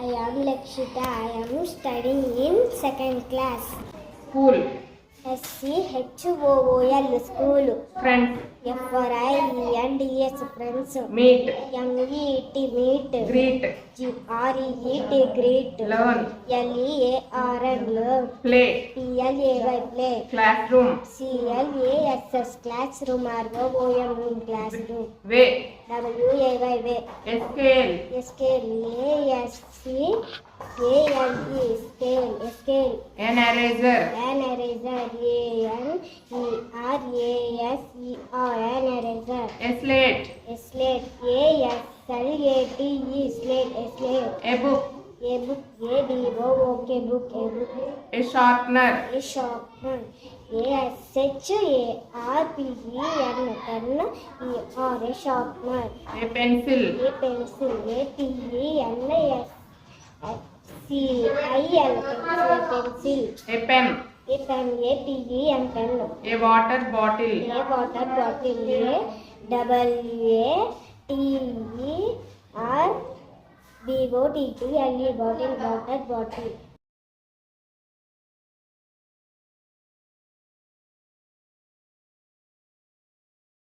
I am Lakshita. I am studying in second class. School. SCHOOL school. Friends. FRIENDS friends. Meet. MEET meet. Greet. GREET greet. Learn. LEARN learn. Play. PLAY play. Classroom. CLASS classroom. ROOM room classroom. Way. WAY way. Scale. Scale ASCALE scale. An eraser. An eraser ANERASER an eraser. A slate. Slate ASLATE slate slate. A book. A book ABOOK book a book. A sharpener. A sharpener ASHARPEN pen ER a sharpener. A pencil. A pencil APENSCIL pencil. A pen. A pen APEN pen. A water bottle. A water bottle AWATER BOTTLE bottle water bottle.